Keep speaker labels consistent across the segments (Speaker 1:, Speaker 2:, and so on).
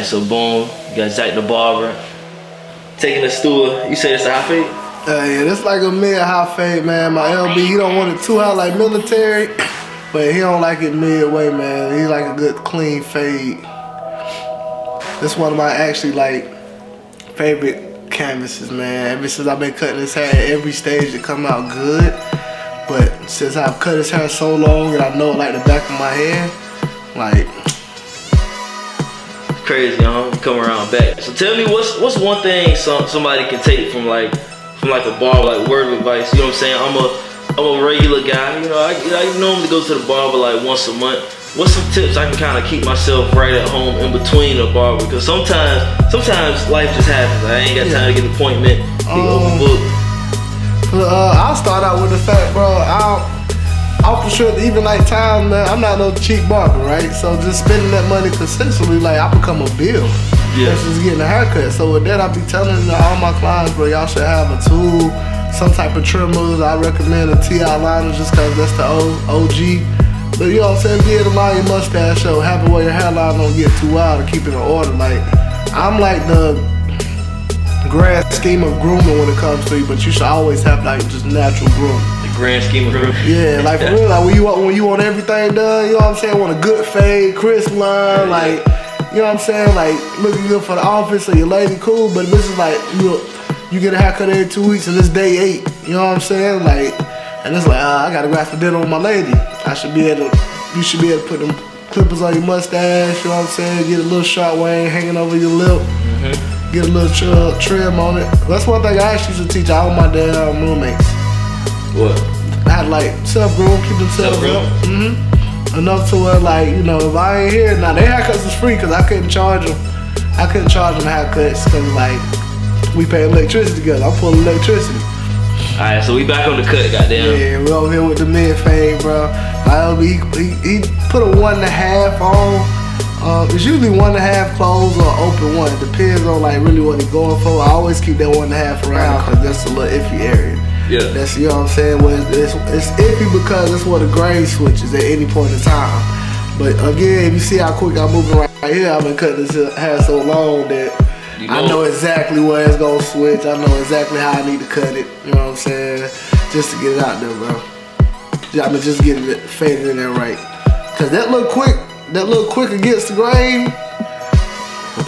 Speaker 1: so boom, you got Zach The Barber taking us through. You said it's a high fade?
Speaker 2: Yeah, this like a mid-high fade, man. My LB, he don't want it too high like military, but he don't like it midway, man. He like a good clean fade. This one of my actually like favorite canvases, man. Ever since I've been cutting his hair, every stage it come out good. But since I've cut his hair so long and I know it like the back of my hand, like
Speaker 1: crazy, huh? Come around back. So tell me, what's one thing somebody can take from like a barber, like word of advice? You know what I'm saying? I'm a regular guy. You know, I normally go to the barber like once a month. What's some tips I can kind of keep myself right at home in between a barber? Because sometimes life just happens. I ain't got time to get an appointment. Be overbooked.
Speaker 2: I'll start out with the fact, bro. I'll for sure, even like time, man, I'm not no cheap barber, right? So just spending that money consistently, like I become a bill. Yeah. That's just getting a haircut. So with that, I be telling all my clients, bro, y'all should have a tool, some type of trimmers. I recommend a TI liner just cause that's the OG. But you know what I'm saying? Be able to line your mustache up, have it where your hairline don't get too wild and keep it in order. Like, I'm like the grand scheme of grooming when it comes to you, but you should always have like just natural grooming.
Speaker 1: The grand scheme of grooming.
Speaker 2: Yeah, like for real, like when you want everything done, you know what I'm saying? Want a good fade, crisp line, like, you know what I'm saying? Like looking good for the office or your lady cool, but this is like you get a haircut every 2 weeks and it's day 8. You know what I'm saying? Like, and it's like I gotta go out for dinner with my lady. You should be able to put them clippers on your mustache. You know what I'm saying? Get a little short wing hanging over your lip. Get a little trim on it. That's one thing I actually used to teach all my damn roommates.
Speaker 1: What?
Speaker 2: I had like self-groom, keep them self-groom. Enough to where like, you know, if I ain't here, now their haircuts was free because I couldn't charge them haircuts because like we pay electricity together. I'm pulling electricity.
Speaker 1: Alright, so we back on the cut, goddamn.
Speaker 2: Yeah, we over here with the mid fade, bro. He put a 1.5 on. It's usually 1.5 closed or open one. It depends on like really what he's going for. I always keep that 1.5 around because that's a little iffy area.
Speaker 1: Yeah.
Speaker 2: That's, you know what I'm saying? Well, it's iffy because that's where the grain switches at any point in time. But again, if you see how quick I'm moving right here, I've been cutting this hair so long that I know exactly where it's gonna switch. I know exactly how I need to cut it. You know what I'm saying? Just to get it out there, bro. I mean, just get it faded in there right. Cause that little quick against the grain,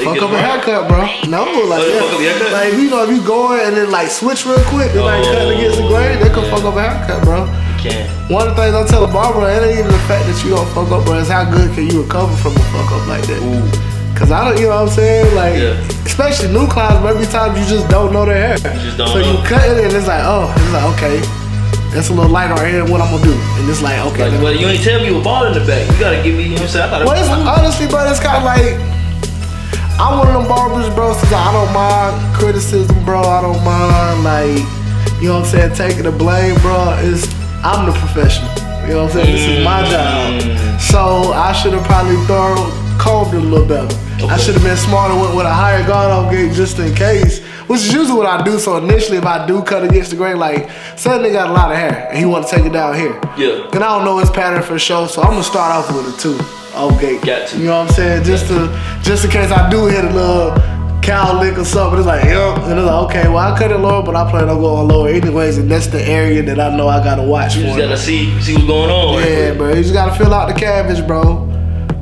Speaker 2: fuck up a haircut, bro. No, like that. Like you know, if you go in and then like switch real quick and like cut against the grain, that could fuck up a haircut, bro. One of the things I tell a barber, it ain't even the fact that you don't fuck up, bro. It's how good can you recover from a fuck up like that. Cause I don't, you know what I'm saying? Like, especially new clients, every time you just don't know their hair. You cut it and it's like, okay, that's a little light right here, what I'm gonna do. And it's like, okay.
Speaker 1: Like, well, you ain't tell me you a ball in the back. You gotta give me, you know what I'm saying?
Speaker 2: Well, it's, honestly, bro, it's kind of like, I'm one of them barbers, bro, since I don't mind criticism, bro. I don't mind, like, you know what I'm saying, taking the blame, bro. I'm the professional. You know what I'm saying? This is my job. So I should have probably combed it a little better. I should have been smarter with a higher guard-off gate just in case, which is usually what I do. So initially, if I do cut against the grain, like, say nigga got a lot of hair and he want to take it down here. Yeah. And I don't know his pattern for sure, so I'm gonna start off with a 2 off gate.
Speaker 1: Got to.
Speaker 2: You know what I'm saying? Just in case I do hit a little cow lick or something. It's like, and it's like, okay, well I cut it lower, but I plan on going lower anyways, and that's the area that I know I gotta watch for.
Speaker 1: You just gotta see what's going on.
Speaker 2: Yeah, bro. You just gotta fill out the canvas, bro.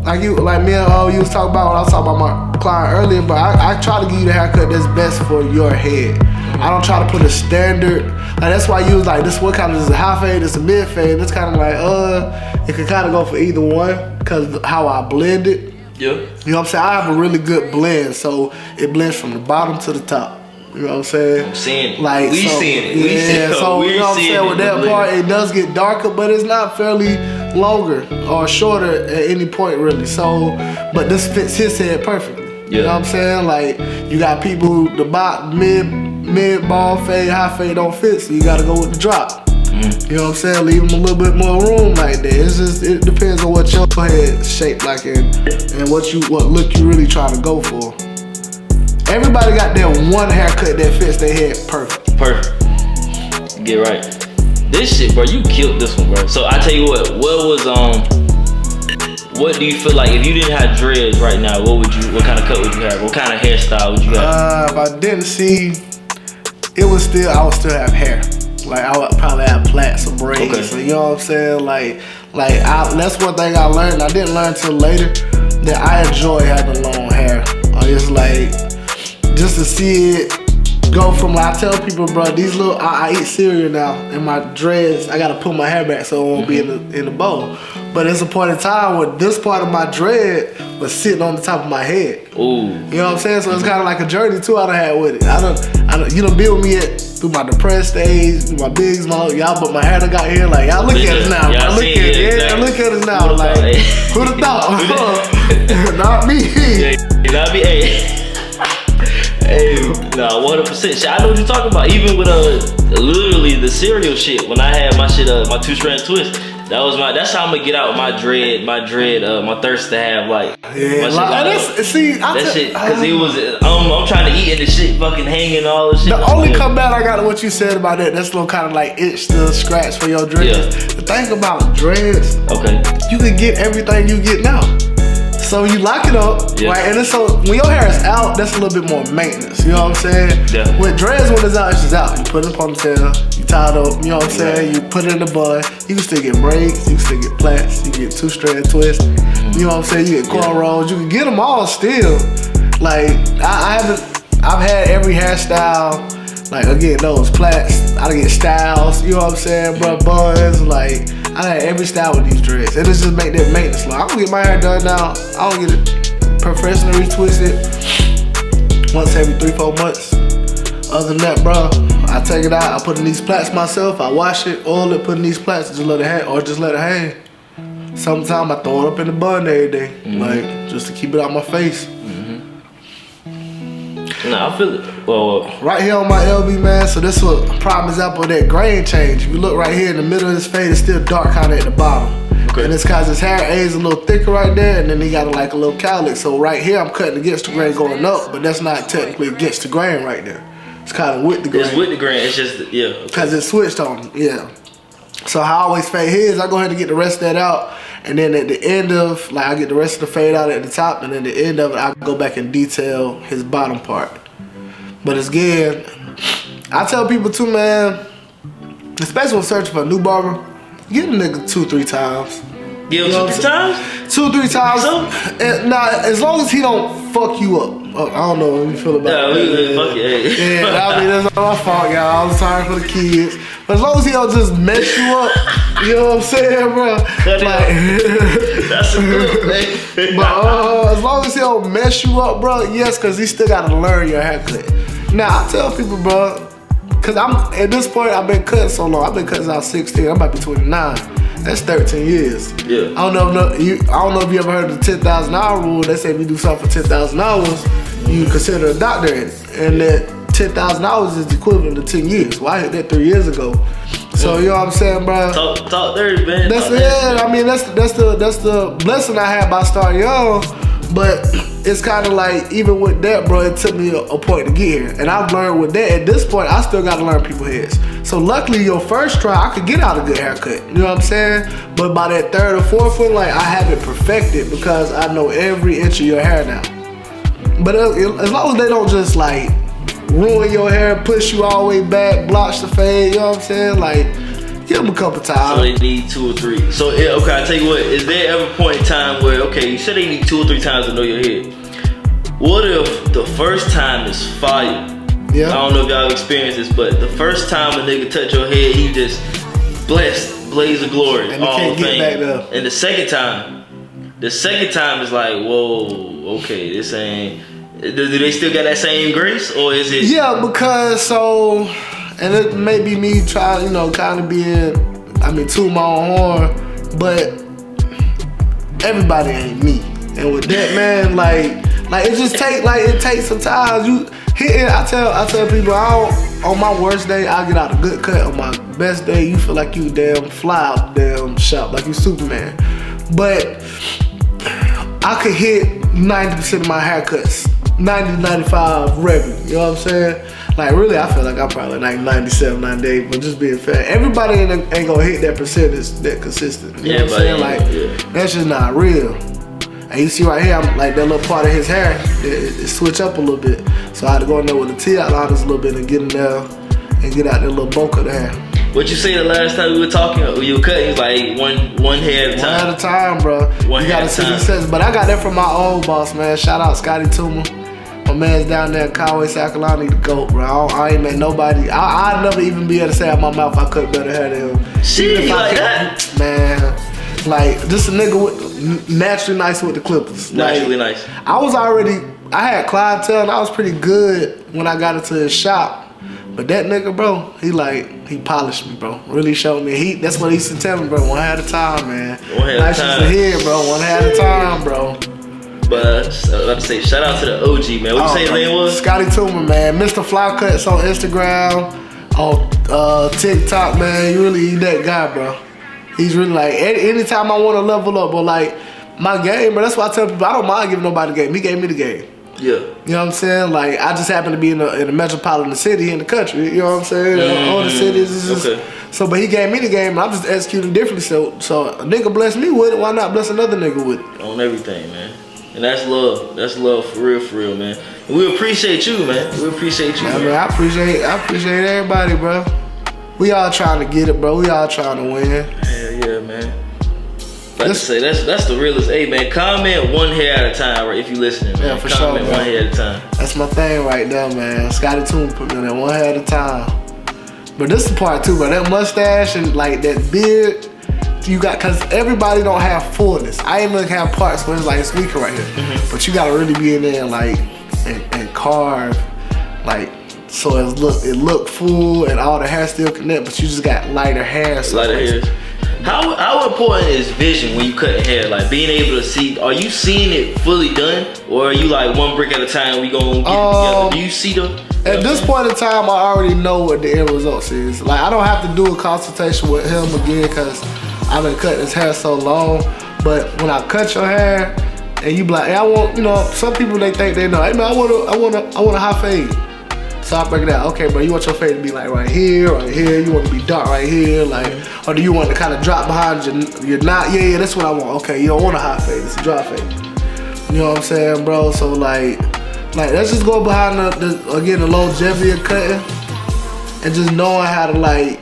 Speaker 2: Like me and you was talking about when I was talking about my client earlier, but I try to give you the haircut that's best for your head. I don't try to put a standard. Like that's why you was like, this what kind of, this is a high fade, this is a mid fade. It's kind of like, it could kind of go for either one because how I blend it.
Speaker 1: Yeah.
Speaker 2: You know what I'm saying? I have a really good blend, so it blends from the bottom to the top. You know what I'm saying?
Speaker 1: I'm seeing it.
Speaker 2: Like,
Speaker 1: we seeing it.
Speaker 2: Yeah, so you know what I'm saying? With that part, it does get darker, but it's not fairly longer or shorter at any point really. So, but this fits his head perfectly. You know what I'm saying? Like, you got people who the mid ball fade, high fade don't fit, so you gotta go with the drop. You know what I'm saying? Leave them a little bit more room like that. It's just, it depends on what your head shaped like and what look you really trying to go for. Everybody got their one haircut that fits their head perfect.
Speaker 1: Perfect. Get right. This shit, bro, you killed this one, bro. So I tell you what what do you feel like if you didn't have dreads right now? What kind of cut would you have? What kind of hairstyle would you have?
Speaker 2: If I didn't see, I would still have hair. Like I would probably have plaits or braids.
Speaker 1: Okay.
Speaker 2: So, you know what I'm saying? Like that's one thing I learned. I didn't learn till later that I enjoy having long hair. I just like just to see it go from, like, I tell people, bro, these little, I eat cereal now, and my dreads, I gotta pull my hair back so it won't be in the bowl. But it's a point in time where this part of my dread was sitting on the top of my head.
Speaker 1: Ooh.
Speaker 2: You know what I'm saying? So it's kind of like a journey too I done had with it. I done, you done been with me through my depressed stage, through my bigs, y'all, but my hair done got here. Like, y'all look at us now.
Speaker 1: Yeah,
Speaker 2: Look at it. Yeah, look at us now. Like, who'd have thought? Not me.
Speaker 1: Yeah, not me. Hey. Hey, nah, 100%. Shit, I know what you're talking about. Even with literally the cereal shit. When I had my shit, my 2-strand twist, that's how I'm gonna get out my thirst to have like.
Speaker 2: Yeah, that
Speaker 1: shit, cause it was, I'm trying to eat and the shit fucking hanging all this shit.
Speaker 2: The only comeback I got to what you said about that's little kind of like itch to scratch for your dreads.
Speaker 1: Yeah.
Speaker 2: The thing about dreads,
Speaker 1: okay,
Speaker 2: you can get everything you get now. So you lock it up, right? And it's so when your hair is out, that's a little bit more maintenance. You know what I'm saying?
Speaker 1: Yeah.
Speaker 2: With dreads, when it's out, it's just out. You put it in a ponytail, you tie it up. You know what I'm saying? You put it in the bun. You can still get braids. You can still get plaits. You can get 2-strand twists. You know what I'm saying? You get cornrows. You can get them all still. Like I've had every hairstyle. Like again, those plaits. I get styles. You know what I'm saying, bro? Buns. Like I had every style with these dreads. And it's just make that maintenance look. I'm gonna get my hair done now. I don't get it professionally twisted once every 3-4 months. Other than that, bro, I take it out. I put in these plaits myself. I wash it, oil it, put in these plaits, just let it hang, or just let it hang. Sometimes I throw it up in the bun every day, like just to keep it out my face.
Speaker 1: Nah, I feel it. Well,
Speaker 2: right here on my LB, man, so this is a prime example of that grain change. If you look right here in the middle of his fade, it's still dark kind of at the bottom. Okay. And it's cause his hair is a little thicker right there, and then he got like a little cowlick. So right here, I'm cutting against the grain going up, but that's not technically against the grain right there. It's kind of with the grain.
Speaker 1: It's with the grain, it's just, yeah. Okay.
Speaker 2: Cause it switched on, yeah. So how I always fade his, I go ahead and get the rest of that out. And then at the end of, like I get the rest of the fade out at the top, and then at the end of it, I go back and detail his bottom part. But again, I tell people too, man, especially when searching for a new barber, get a nigga 2-3 times.
Speaker 1: Give him 2-3 times?
Speaker 2: 2-3 times.
Speaker 1: So?
Speaker 2: And, nah, as long as he don't fuck you up. I don't know how you feel about
Speaker 1: it. Fuck it.
Speaker 2: Yeah, I mean, that's not my fault, y'all. I'm sorry for the kids. But as long as he don't just mess you up, you know what I'm saying, bro?
Speaker 1: That's a good thing.
Speaker 2: But as long as he don't mess you up, bro, yes, because he still got to learn your haircut. Now, I tell people, bro, because at this point, I've been cutting so long. I've been cutting since I was 16. I'm about to be 29. That's 13 years. Yeah. I don't know if you ever heard of the 10,000 hour rule. They say if you do something for 10,000 hours, you consider a doctor in it. And that 10,000 hours is equivalent to 10 years. Well, I hit that 3 years ago. So you know what I'm saying, bro?
Speaker 1: Talk dirty, man.
Speaker 2: I mean, that's the blessing I had by starting young. But it's kind of like, even with that, bro, it took me a point to get here. And I've learned with that, at this point, I still got to learn people's heads. So luckily, your first try, I could get out a good haircut. You know what I'm saying? But by that 3rd or 4th one, like, I have it perfected because I know every inch of your hair now. But as long as they don't just, like, ruin your hair, push you all the way back, blotch the fade, you know what I'm saying? Like, give them a couple times.
Speaker 1: So they need 2 or 3. So, okay, I'll tell you what. Is there ever a point in time where, okay, you said they need 2 or 3 times to know your head. What if the first time is fire? Yeah. I don't know if y'all experienced this, but the first time a nigga touch your head, he just blessed, blaze of glory,
Speaker 2: and all can't get back up.
Speaker 1: And the second time is like, whoa, okay, this ain't. Do they still got that same grace, or is it?
Speaker 2: Yeah, because and it may be me trying, kind of being, toot my own horn, but everybody ain't me. And with that, man, like it just it takes some time. You hitting, I tell people, on my worst day, I get out a good cut. On my best day, you feel like you damn fly out the damn shop, like you Superman. But I could hit 90% of my haircuts, 90-95 revenue, you know what I'm saying? Like, really, I feel like I'm probably like 97, 98, but just being fair. Everybody ain't gonna hit that percentage that consistent. You know what I'm saying? Like, that's just not real. And you see right here, I'm like that little part of his hair, it switch up a little bit. So I had to go in there with the T outliners a little bit and get in there and get out that little bulk of the hair.
Speaker 1: What you say the last time we were talking, or you were cutting, you was like, hey, one hair at a time.
Speaker 2: One at a time, bro. You gotta see these sets. But I got that from my old boss, man. Shout out Scotty Toomer. My man's down there in Conway, South Carolina, he the GOAT, bro. I ain't met nobody. I'd never even be able to say out my mouth I cut better hair than him.
Speaker 1: Shit, like that?
Speaker 2: Man, like, just a nigga with naturally nice with the clippers.
Speaker 1: Naturally
Speaker 2: like,
Speaker 1: nice.
Speaker 2: I had clientele and I was pretty good when I got into his shop. But that nigga, bro, he polished me, bro. Really showed me. That's what he used to tell me, bro. One hair at a time, man.
Speaker 1: One hair at a time.
Speaker 2: Head, bro. One hair at a time, bro.
Speaker 1: But I was about to say, shout out to the OG, man. What you say his name was?
Speaker 2: Scotty Toomer, man. Mr. Fly Cuts on Instagram, on TikTok, man. You really he that guy, bro. He's really like, anytime I want to level up, but like, my game, bro, that's why I tell people, I don't mind giving nobody the game. He gave me the game.
Speaker 1: Yeah.
Speaker 2: You know what I'm saying? Like, I just happen to be in a metropolitan city in the country. You know what I'm saying? All the cities is just...
Speaker 1: Okay.
Speaker 2: So, but he gave me the game, and I'm just executing differently. So a nigga bless me with it, why not bless another nigga with it?
Speaker 1: On everything, man. And that's love. That's love for real, man. And we appreciate you, man. We appreciate you, man.
Speaker 2: I appreciate everybody, bro. We all trying to get it, bro. We all trying to win.
Speaker 1: Hell yeah, man. Like I say, that's the realest. Hey, man, comment one hair at a time, right? If you listening, man.
Speaker 2: Yeah, for
Speaker 1: comment
Speaker 2: sure,
Speaker 1: one hair at a time.
Speaker 2: That's my thing right there, man. Scotty Toomer put me on that one hair at a time. But this is the part too, bro. That mustache and like that beard, you got, cause everybody don't have fullness. I ain't look have parts where it's like it's weaker right here. But you gotta really be in there and like and carve, like so it look full and all the hair still connect, but you just got lighter hair.
Speaker 1: Lighter hairs. How important is vision when you cut hair? Like being able to see, are you seeing it fully done? Or are you like one brick at a time, we gonna get it together? Do you see them?
Speaker 2: At this point in time, I already know what the end results is. Like I don't have to do a consultation with him again because I've been cutting his hair so long. But when I cut your hair and you be like, hey, I want, you know, some people they think they know, hey man, I want a high fade. So I break it down. Okay, bro, you want your fade to be like right here. You want to be dark right here, like, or do you want to kind of drop behind your knot? Yeah, that's what I want. Okay, you don't want a high fade, it's a drop fade. You know what I'm saying, bro? So like let's just go behind the longevity of cutting and just knowing how to like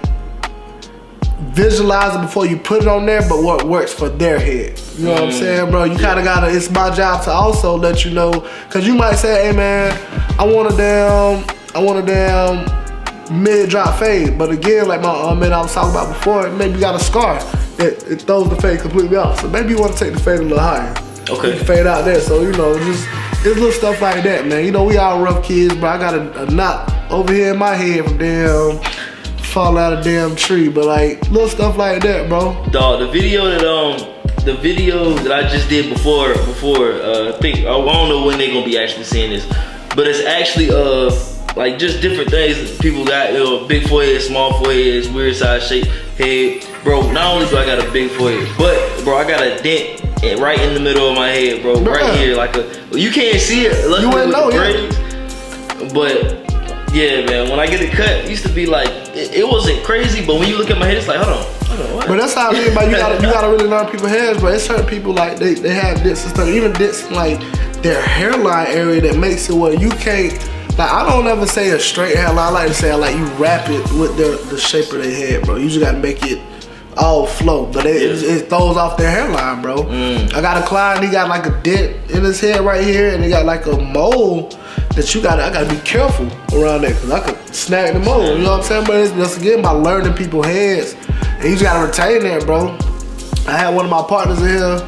Speaker 2: visualize it before you put it on there, but what works for their head. You know what I'm saying, bro? You kind of gotta, it's my job to also let you know, cause you might say, hey man, I want a damn mid drop fade. But again, like my man I was talking about before, maybe you got a scar that it throws the fade completely off. So maybe you want to take the fade a little higher. Okay. Fade out there. So, you know, just it's little stuff like that, man. You know, we all rough kids, but I got a knot over here in my head from damn fall out of damn tree. But like little stuff like that, bro.
Speaker 1: Dog, the video that I just did before I don't know when they gonna be actually seeing this, but it's actually like just different things people got, you know, big forehead, small foreheads, weird size shape head. Bro, not only do I got a big forehead, but bro, I got a dent right in the middle of my head, bro. Right here, like you can't see it, luckily with the braids. But yeah, man, when I get it cut, it used to be like, it wasn't crazy, but when you look at my head, it's like, hold on, what?
Speaker 2: But that's how I mean, but you gotta really learn people's heads, bro. It's certain people like they have dents and stuff, even dents in like their hairline area that makes it where you can't. Like, I don't ever say a straight hairline. I like to say like you wrap it with the shape of their head, bro. You just gotta make it all flow, but it throws off their hairline, bro. I got a client, he got like a dent in his head right here, and he got like a mole that I gotta be careful around there, cause I could snag the mole, you know what I'm saying? But it's just again by learning people's heads, and you just gotta retain that, bro. I had one of my partners in here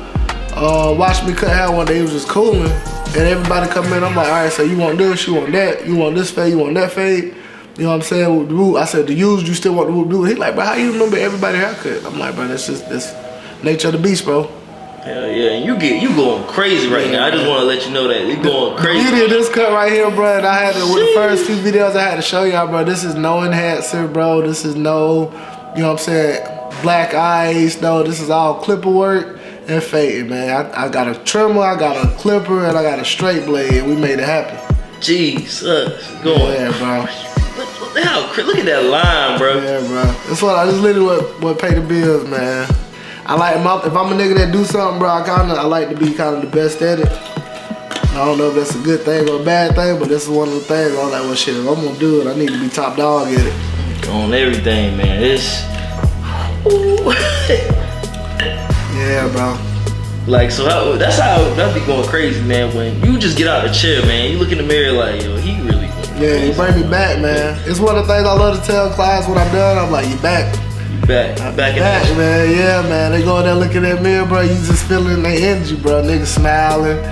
Speaker 2: watch me cut hair one day. He was just cooling. And everybody come in, I'm like, all right, so you want this, you want that, you want this fade, you want that fade. You know what I'm saying? I said, the use, you still want the whoop do. He like, bro, how you remember everybody haircut? I'm like, bro, that's just this nature of the beast, bro.
Speaker 1: Hell yeah, and you going crazy right now. I just want to let you know that you going crazy.
Speaker 2: You did this cut right here, bro, and I had to, with the first few videos I had to show y'all, bro, this is no enhancer, bro. This is no, you know what I'm saying, black eyes, no, this is all clipper work. And faded, man. I got a trimmer, I got a clipper, and I got a straight blade, and we made it happen.
Speaker 1: Jesus, going.
Speaker 2: Yeah, bro.
Speaker 1: Look at that line, bro.
Speaker 2: Yeah, bro. That's literally what pay the bills, man. I like if I'm a nigga that do something, bro, I like to be kind of the best at it. I don't know if that's a good thing or a bad thing, but this is one of the things. I'm like, well, shit, if I'm gonna do it, I need to be top dog at it.
Speaker 1: On everything, man.
Speaker 2: Yeah, bro.
Speaker 1: Like, so that be going crazy, man. When you just get out the chair, man, you look in the mirror like, yo, he really going crazy.
Speaker 2: Yeah, you bring me back, man. It's one of the things I love to tell clients when I'm done. I'm like, you back.
Speaker 1: Back in action.
Speaker 2: Man. Yeah, man. They go in there looking at that mirror, bro. You just feeling their energy, bro. Niggas smiling.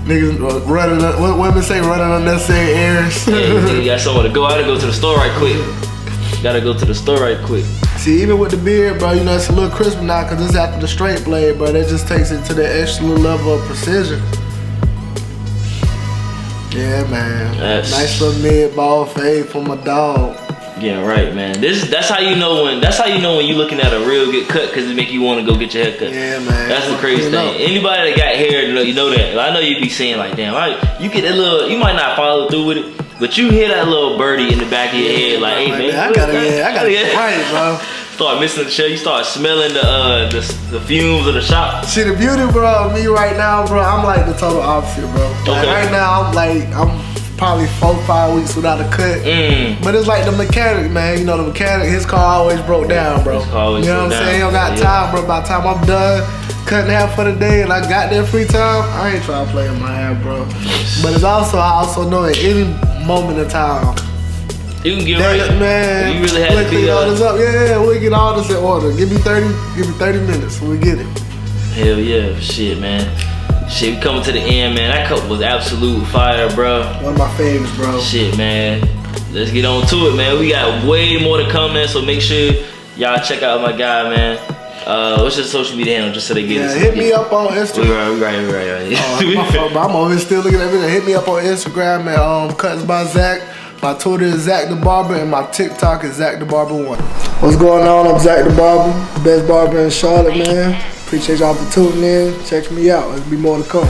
Speaker 2: Niggas running, what women say, running unnecessary errands.
Speaker 1: Yeah, you got somewhere to go. I gotta go to the store right quick. Gotta go to the store right quick.
Speaker 2: See, even with the beard, bro, you know, it's a little crisper now because it's after the straight blade, bro. That just takes it to that extra little level of precision. Yeah, man. Nice little mid-ball fade for my dog.
Speaker 1: Yeah, right, man. That's how you know when you're looking at a real good cut because it make you want to go get your hair cut.
Speaker 2: Yeah, man.
Speaker 1: That's the crazy thing. Anybody that got hair, you know that. I know you be saying like, damn, you get that little. You might not follow through with it, but you hear that little birdie in the back of your head, like, hey, man,
Speaker 2: I gotta get right, bro.
Speaker 1: Start missing the show. You start smelling the fumes of the shop.
Speaker 2: See, the beauty, bro, of me right now, bro, I'm like the total opposite, bro. Like, right now, I'm probably 4 or 5 weeks without a cut. But it's like the mechanic, man. You know, the mechanic, his car always broke down, bro. You know what I'm saying? He don't got time, bro. By the time I'm done cutting hair for the day and I got that free time, I ain't trying to play in my hair, bro. But it's also, I also know at any moment in time,
Speaker 1: you can get right,
Speaker 2: man.
Speaker 1: You really had to be
Speaker 2: all this up. Yeah, we'll get all this in order. Give me 30 minutes, we'll get it.
Speaker 1: Hell yeah, shit, man. Shit, we coming to the end, man. That cup was absolute fire, bro.
Speaker 2: One of my favorites, bro.
Speaker 1: Shit, man. Let's get on to it, man. We got way more to come, man. So make sure y'all check out my guy, man. What's your social media handle, just so they get it?
Speaker 2: Hit me up on Instagram.
Speaker 1: We right.
Speaker 2: My fault, I'm over here still looking at everything. Hit me up on Instagram at Cuts by Zach. My Twitter is Zach The Barber, and my TikTok is Zach The Barber 1. What's going on? I'm Zach The Barber, best barber in Charlotte, man. Appreciate y'all for tuning in, checking me out. There'll be more to come.